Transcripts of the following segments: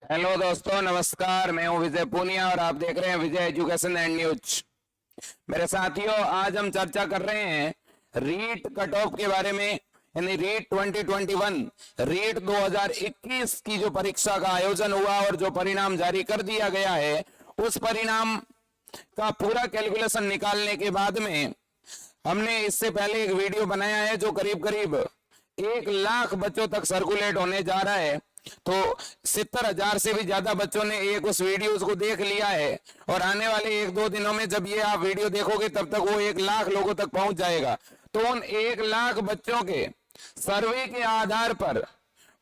Hello दोस्तों, नमस्कार। मैं हूं विजय पूनिया और आप देख रहे हैं विजय एजुकेशन एंड न्यूज। मेरे साथियों, आज हम चर्चा कर रहे हैं रीट कट ऑफ के बारे में, यानी रीट 2021, रीट 2021 की जो परीक्षा का आयोजन हुआ और जो परिणाम जारी कर दिया गया है, उस परिणाम का पूरा कैलकुलेशन निकालने के बाद में हमने इससे पहले एक वीडियो बनाया है जो करीब करीब 1 लाख बच्चों तक सर्कुलेट होने जा रहा है। तो 70,000 से भी ज्यादा बच्चों ने एक उस वीडियो को देख लिया है और आने वाले 1-2 दिनों में जब ये आप वीडियो देखोगे तब तक वो 1 लाख लोगों तक पहुंच जाएगा। तो उन 1 लाख बच्चों के सर्वे के आधार पर,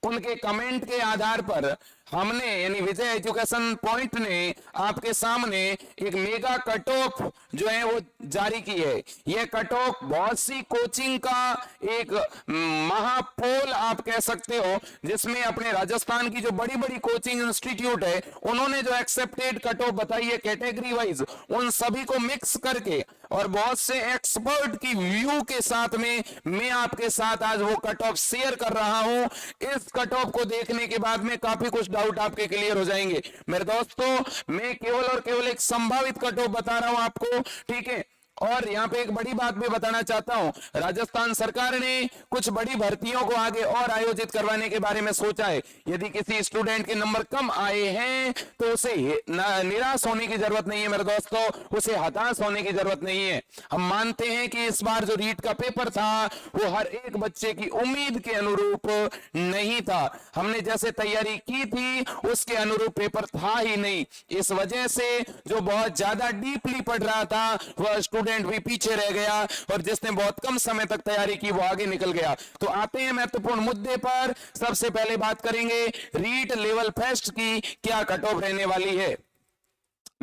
उनके कमेंट के आधार पर हमने यानी विजय एजुकेशन पॉइंट ने आपके सामने एक मेगा कट ऑफ जो है वो जारी की है। यह कट ऑफ बहुत सी कोचिंग का एक महापोल आप कह सकते हो, जिसमें अपने राजस्थान की जो बड़ी बड़ी कोचिंग इंस्टीट्यूट है उन्होंने जो एक्सेप्टेड कट ऑफ बताई है कैटेगरी वाइज, उन सभी को मिक्स करके और बहुत से एक्सपर्ट की व्यू के साथ में मैं आपके साथ आज वो कट ऑफ शेयर कर रहा हूं। इस कट ऑफ को देखने के बाद में काफी कुछ डाउट आपके क्लियर हो जाएंगे। मेरे दोस्तों, मैं केवल और केवल एक संभावित कट ऑफ बता रहा हूं आपको, ठीक है। और यहाँ पे एक बड़ी बात भी बताना चाहता हूं, राजस्थान सरकार ने कुछ बड़ी भर्तियों को आगे और आयोजित करवाने के बारे में सोचा है। यदि किसी स्टूडेंट के नंबर कम आए हैं तो उसे निराश होने की जरूरत नहीं है मेरे दोस्तों, उसे हताश होने की जरूरत नहीं है। हम मानते हैं कि इस बार जो रीट का पेपर था वो हर एक बच्चे की उम्मीद के अनुरूप नहीं था। हमने जैसे तैयारी की थी उसके अनुरूप पेपर था ही नहीं। इस वजह से जो बहुत ज्यादा डीपली पढ़ रहा था वह स्टूडेंट भी पीछे रह गया और जिसने बहुत कम समय तक तैयारी की वो आगे निकल गया। तो आते हैं महत्वपूर्ण मुद्दे पर। सबसे पहले बात करेंगे रीट लेवल फर्स्ट की क्या कट ऑफ रहने वाली है।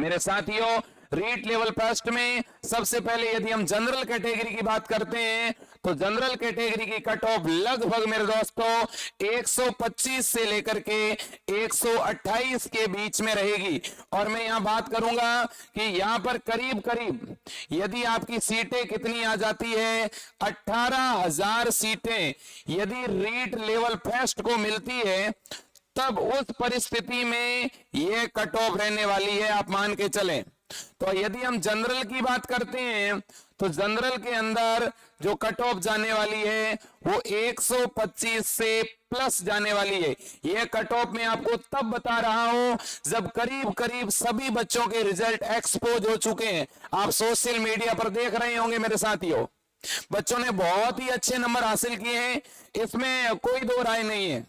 मेरे साथियों, रीट लेवल फर्स्ट में सबसे पहले यदि हम जनरल कैटेगरी की बात करते हैं तो जनरल कैटेगरी की कट ऑफ लगभग मेरे दोस्तों 125 से लेकर के 128 के बीच में रहेगी। और मैं यहां बात करूंगा कि यहां पर करीब करीब यदि आपकी सीटें कितनी आ जाती है, 18,000 सीटें यदि रीट लेवल फर्स्ट को मिलती है तब उस परिस्थिति में यह कट ऑफ रहने वाली है, आप मान के चलें। तो यदि हम जनरल की बात करते हैं तो जनरल के अंदर जो कट ऑफ जाने वाली है वो 125 से प्लस जाने वाली है। यह कट ऑफ मैं आपको तब बता रहा हूं जब करीब करीब सभी बच्चों के रिजल्ट एक्सपोज हो चुके हैं। आप सोशल मीडिया पर देख रहे होंगे मेरे साथियों, बच्चों ने बहुत ही अच्छे नंबर हासिल किए हैं, इसमें कोई दो राय नहीं है,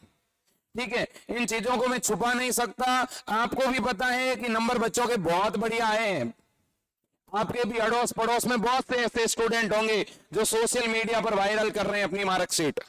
ठीक है। इन चीजों को मैं छुपा नहीं सकता, आपको भी पता है कि नंबर बच्चों के बहुत बढ़िया आए हैं। आपके भी अड़ोस पड़ोस में बहुत से ऐसे स्टूडेंट होंगे जो सोशल मीडिया पर वायरल कर रहे हैं अपनी मार्कशीट।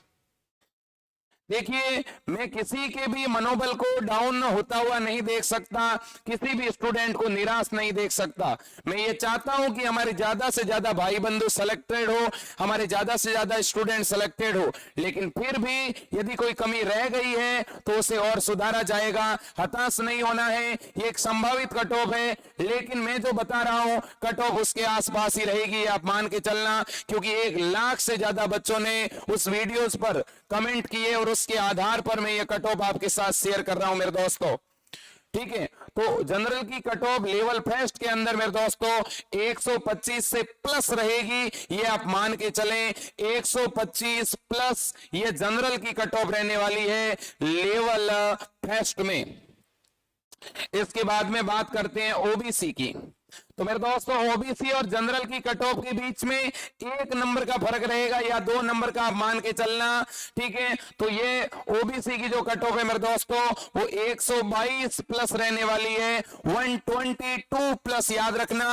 देखिए, मैं किसी के भी मनोबल को डाउन होता हुआ नहीं देख सकता, किसी भी स्टूडेंट को निराश नहीं देख सकता। मैं ये चाहता हूं कि हमारे ज्यादा से ज्यादा भाई बंधु सेलेक्टेड हो, हमारे ज्यादा से ज्यादा स्टूडेंट सेलेक्टेड हो, लेकिन फिर भी यदि कोई कमी रह गई है तो उसे और सुधारा जाएगा। हताश नहीं होना है, ये एक संभावित कट ऑफ है, लेकिन मैं जो बता रहा हूं कट ऑफ उसके आसपास ही रहेगी, आप मान के चलना, क्योंकि 1 लाख से ज्यादा बच्चों ने उस वीडियोस पर कमेंट किए और उसके आधार पर मैं ये कट ऑफ आपके साथ शेयर कर रहा हूं मेरे दोस्तों, ठीक है। तो जनरल की कट ऑफ लेवल फर्स्ट के अंदर मेरे दोस्तों 125 से प्लस रहेगी, ये आप मान के चलें। 125 प्लस ये जनरल की कट ऑफ रहने वाली है लेवल फर्स्ट में। इसके बाद में बात करते हैं ओबीसी की। तो मेरे दोस्तों, ओबीसी और जनरल की कट ऑफ के बीच में 1 नंबर का फर्क रहेगा या 2 नंबर का, आप मान के चलना, ठीक है। तो ये ओबीसी की जो कट ऑफ है मेरे दोस्तों वो 122 प्लस रहने वाली है, 122 प्लस, याद रखना।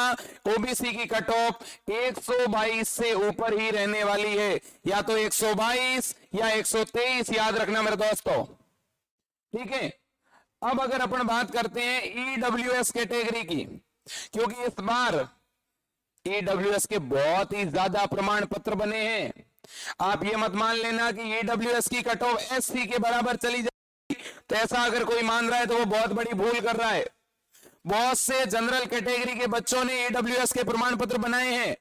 ओबीसी की कट ऑफ 122 से ऊपर ही रहने वाली है, या तो 122 या 123, याद रखना मेरे दोस्तों, ठीक है। अब अगर अपन बात करते हैं ईडब्ल्यूएस कैटेगरी की, क्योंकि इस बार ईडब्ल्यूएस के बहुत ही ज्यादा प्रमाण पत्र बने हैं। आप ये मत मान लेना कि ईडब्ल्यूएस की कट ऑफ एससी के बराबर चली जाएगी, तो ऐसा अगर कोई मान रहा है तो वो बहुत बड़ी भूल कर रहा है। बहुत से जनरल कैटेगरी के बच्चों ने ईडब्ल्यूएस के प्रमाण पत्र बनाए हैं,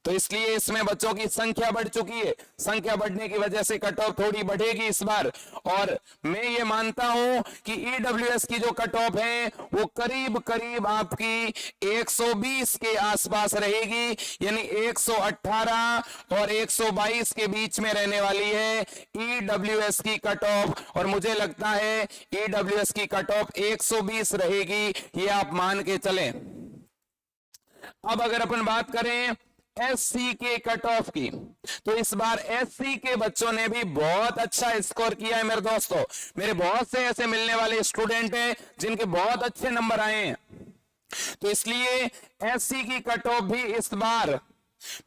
तो इसलिए इसमें बच्चों की संख्या बढ़ चुकी है। संख्या बढ़ने की वजह से कट ऑफ थोड़ी बढ़ेगी इस बार, और मैं ये मानता हूं कि ईडब्ल्यूएस की जो कट ऑफ है वो करीब करीब आपकी 120 के आसपास रहेगी, यानी 118 और 122 के बीच में रहने वाली है ईडब्ल्यूएस की कट ऑफ। और मुझे लगता है ईडब्ल्यूएस की कट ऑफ 120 रहेगी, ये आप मान के चलें। अब अगर अपन बात करें एससी के कट ऑफ की, तो इस बार एससी के बच्चों ने भी बहुत अच्छा स्कोर किया है मेरे दोस्तों। मेरे बहुत से ऐसे मिलने वाले स्टूडेंट हैं जिनके बहुत अच्छे नंबर आए हैं, तो इसलिए एससी की कट ऑफ भी इस बार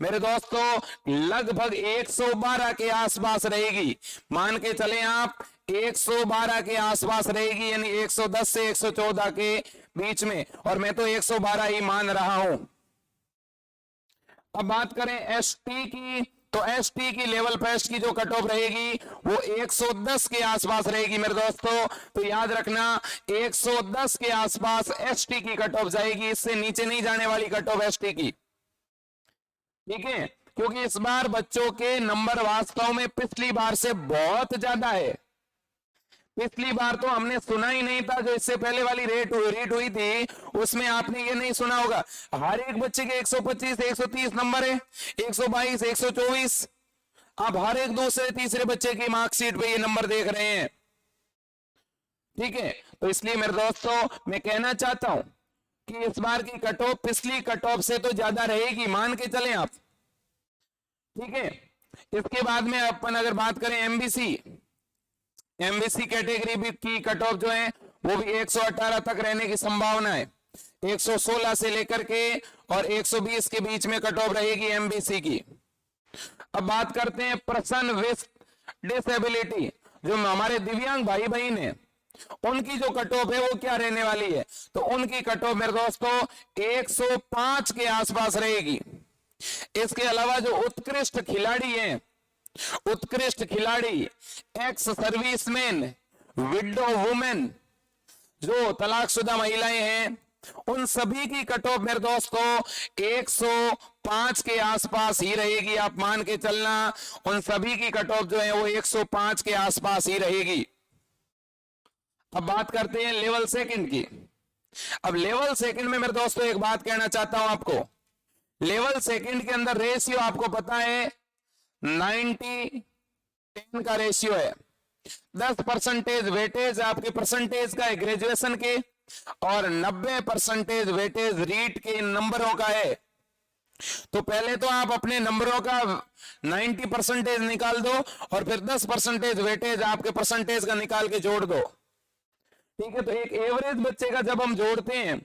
मेरे दोस्तों लगभग 112 के आसपास रहेगी। मान के चले आप 112 के आसपास रहेगी, यानी 110 से 114 के बीच में, और मैं तो 112 ही मान रहा हूं। अब बात करें एसटी की, तो एसटी की लेवल पेस्ट की जो कट ऑफ रहेगी वो 110 के आसपास रहेगी मेरे दोस्तों। तो याद रखना 110 के आसपास एसटी की कट ऑफ जाएगी, इससे नीचे नहीं जाने वाली कट ऑफ एसटी की, ठीक है, क्योंकि इस बार बच्चों के नंबर वास्तव में पिछली बार से बहुत ज्यादा है। पिछली बार तो हमने सुना ही नहीं था, जो इससे पहले वाली रीट हुई थी उसमें आपने ये नहीं सुना होगा, हर एक बच्चे के 125 130 नंबर है, 122 124, आप हर एक दूसरे तीसरे बच्चे की मार्कशीट पे ये नंबर देख रहे हैं, ठीक है। तो इसलिए मेरे दोस्तों मैं कहना चाहता हूं कि इस बार की कट ऑफ पिछली कट ऑफ से तो ज्यादा रहेगी, मान के चलें आप, ठीक है। इसके बाद में अपन अगर बात करें एमबीसी कैटेगरी की कट ऑफ जो है वो भी 118 तक रहने की संभावना है, 116 से लेकर के और 120 के बीच में कट ऑफ रहेगी एमबीसी की। अब बात करते हैं पर्सन विथ डिसेबिलिटी, जो हमारे दिव्यांग भाई बहन है उनकी जो कट ऑफ है वो क्या रहने वाली है, तो उनकी कट ऑफ मेरे दोस्तों 105 के आसपास रहेगी। इसके अलावा जो उत्कृष्ट खिलाड़ी हैं, उत्कृष्ट खिलाड़ी, एक्स सर्विसमैन, विडो वुमेन, जो तलाकशुदा महिलाएं हैं, उन सभी की कट ऑफ मेरे दोस्तों 105 के आसपास ही रहेगी, आप मान के चलना। उन सभी की कट ऑफ जो है वो 105 के आसपास ही रहेगी। अब बात करते हैं लेवल सेकंड की। अब लेवल सेकंड में मेरे दोस्तों एक बात कहना चाहता हूं आपको, लेवल सेकंड के अंदर रेशियो आपको पता है 90-10 का रेशियो है। 10% वेटेज आपके परसेंटेज का है ग्रेजुएशन के, और 90% वेटेज रीट के नंबरों का है। तो पहले तो आप अपने नंबरों का 90% निकाल दो और फिर 10% वेटेज आपके परसेंटेज का निकाल के जोड़ दो, ठीक है। तो एक एवरेज बच्चे का जब हम जोड़ते हैं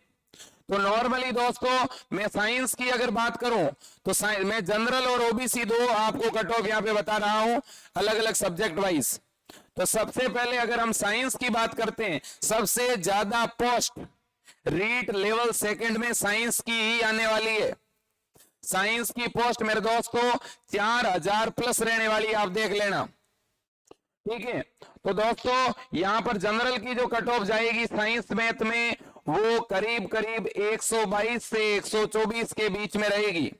तो नॉर्मली दोस्तों मैं साइंस की अगर बात करूं तो मैं जनरल और ओबीसी दो आपको कट ऑफ यहां पे बता रहा हूं अलग अलग सब्जेक्ट वाइज। तो सबसे पहले अगर हम साइंस की बात करते हैं, सबसे ज्यादा पोस्ट रीट लेवल सेकंड में साइंस की ही आने वाली है। साइंस की पोस्ट मेरे दोस्तों 4000 प्लस रहने वाली है, आप देख लेना, ठीक है। तो दोस्तों यहां पर जनरल की जो कट ऑफ जाएगी साइंस मैथ में वो करीब करीब 122 से 124 के बीच में रहेगी।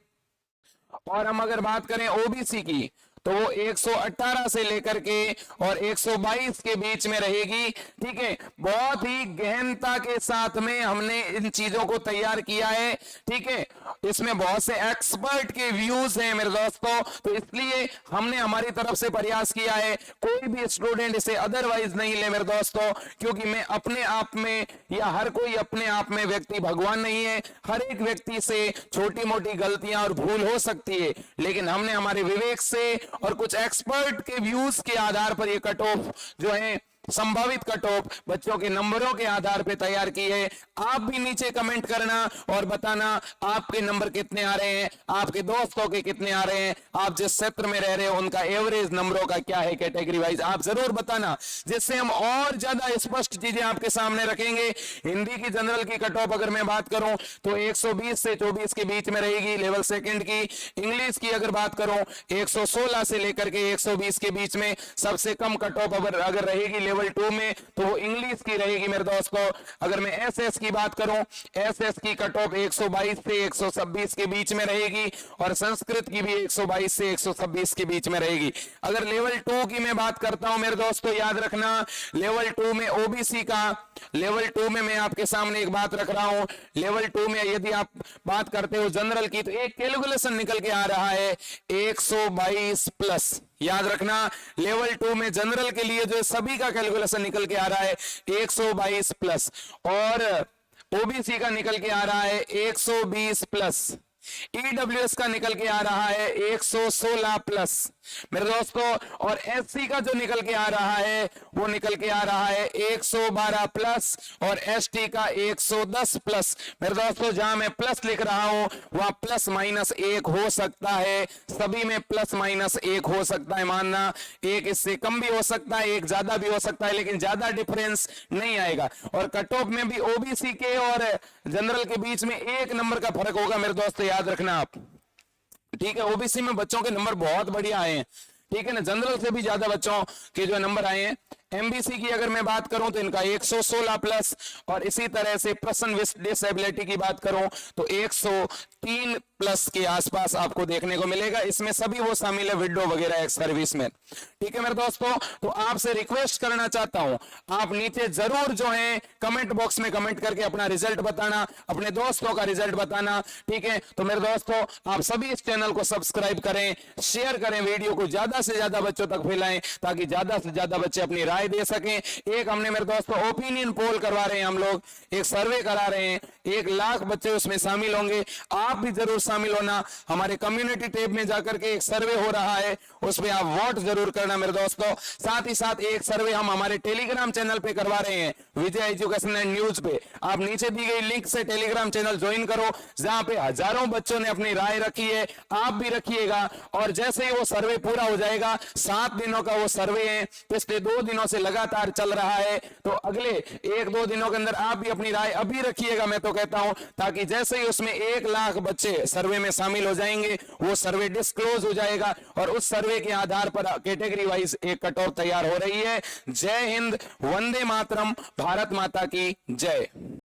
और हम अगर बात करें ओबीसी की तो वो 118 से लेकर के और 122 के बीच में रहेगी, ठीक है। बहुत ही गहनता के साथ में हमने इन चीजों को तैयार किया है, ठीक है। इसमें बहुत से एक्सपर्ट के व्यूज हैं मेरे दोस्तों, तो इसलिए हमने हमारी तरफ से प्रयास किया है। कोई भी स्टूडेंट इसे अदरवाइज नहीं ले मेरे दोस्तों, क्योंकि मैं अपने आप में या हर कोई अपने आप में व्यक्ति भगवान नहीं है। हर एक व्यक्ति से छोटी मोटी गलतियां और भूल हो सकती है, लेकिन हमने हमारे विवेक से और कुछ एक्सपर्ट के व्यूज के आधार पर ये कट ऑफ जो है संभावित कट ऑफ बच्चों के नंबरों के आधार पर तैयार की है। आप भी नीचे कमेंट करना और बताना आपके नंबर कितने आ रहे हैं, आपके दोस्तों के कितने आ रहे हैं, आप जिस क्षेत्र में रह रहे हो उनका एवरेज नंबरों का क्या है कैटेगरी वाइज, आप जरूर बताना, जिससे हम और ज्यादा स्पष्ट चीजें आपके सामने रखेंगे। हिंदी की जनरल की कट ऑफ अगर मैं बात करूं तो 120 से 24 के बीच में रहेगी लेवल सेकंड की। इंग्लिश की अगर बात करूं 116 से लेकर के 120 के बीच में। सबसे कम कट ऑफ अगर रहेगी लेवल 2 में तो वो इंग्लिश की की रहेगी मेरे दोस्तों। अगर मैं एसएस की बात करूं, एसएस की कट ऑफ 122 से 126 के बीच में रहेगी और संस्कृत की भी 122 से 126 के बीच में रहेगी। अगर लेवल 2 की मैं बात करता हूं मेरे दोस्तों, याद रखना लेवल 2 में ओबीसी का, लेवल 2 में मैं आपके सामने एक बात रख रहा हूं, लेवल 2 में यदि आप बात करते हो जनरल की, तो एक कैलकुलेशन निकल के आ रहा है 122 प्लस। याद रखना लेवल 2 में जनरल के लिए जो सभी का कैलकुलेशन निकल के आ रहा है 122 प्लस, और ओबीसी का निकल के आ रहा है 120 प्लस, ईडब्ल्यूएस का निकल के आ रहा है 116 प्लस मेरे दोस्तों, और एससी का जो निकल के आ रहा है वो निकल के आ रहा है 112 प्लस, और एसटी का 110 प्लस मेरे दोस्तों। जहां मैं प्लस लिख रहा हूं वहां प्लस माइनस 1 हो सकता है, सभी में प्लस माइनस 1 हो सकता है, मानना एक इससे कम भी हो सकता है, एक ज्यादा भी हो सकता है, लेकिन ज्यादा डिफरेंस नहीं आएगा। और कट ऑफ में भी ओबीसी के और जनरल के बीच में 1 नंबर का फर्क होगा मेरे दोस्तों, याद रखना आप, ठीक है। ओबीसी में बच्चों के नंबर बहुत बढ़िया आए हैं, ठीक है ना, जनरल से भी ज्यादा बच्चों के जो नंबर आए हैं। एमबीसी की अगर मैं बात करूं तो इनका 116 प्लस, और इसी तरह से पर्सन विद डिसेबिलिटी की बात करूं तो 103 प्लस के आसपास आपको देखने को मिलेगा। इसमें सभी वो शामिल है विडो वगैरह एक्स सर्विस में, ठीक है मेरे दोस्तों। तो आपसे रिक्वेस्ट करना चाहता हूं, आप नीचे जरूर जो है कमेंट बॉक्स में कमेंट करके अपना रिजल्ट बताना, अपने दोस्तों का रिजल्ट बताना, ठीक है। तो मेरे दोस्तों आप सभी इस चैनल को सब्सक्राइब करें, शेयर करें, वीडियो को ज्यादा से ज्यादा बच्चों तक फैलाएं ताकि ज्यादा से ज्यादा बच्चे अपनी राय दे सकें। एक हमने मेरे दोस्तों ओपिनियन पोल करवा रहे हैं, हम लोग एक सर्वे करा रहे हैं, 1 लाख बच्चे उसमें शामिल होंगे, आप भी जरूर शामिल होना। हमारे कम्युनिटी टैब में जाकर के एक सर्वे हो रहा है, उसमें आप वोट जरूर करना मेरे दोस्तों। साथ ही साथ एक सर्वे हम हमारे टेलीग्राम चैनल पे करवा रहे हैं, विजय एजुकेशन एंड न्यूज पे। आप नीचे दी गई लिंक से टेलीग्राम चैनल ज्वाइन करो, जहां पे हजारों बच्चों ने अपनी राय रखी है, आप भी रखिएगा। और जैसे ही वो सर्वे पूरा हो जाएगा, 7 दिनों का वो सर्वे है, पिछले 2 दिनों से लगातार चल रहा है, तो अगले 1-2 दिनों के अंदर आप भी अपनी राय अभी रखिएगा, मैं तो कहता हूं, ताकि जैसे ही उसमें 1 लाख बच्चे सर्वे में शामिल हो जाएंगे, वो सर्वे डिस्क्लोज हो जाएगा और उस सर्वे के आधार पर कैटेगरी वाइज एक कट ऑफ तैयार हो रही है। जय हिंद, वंदे मातरम, भारत माता की जय।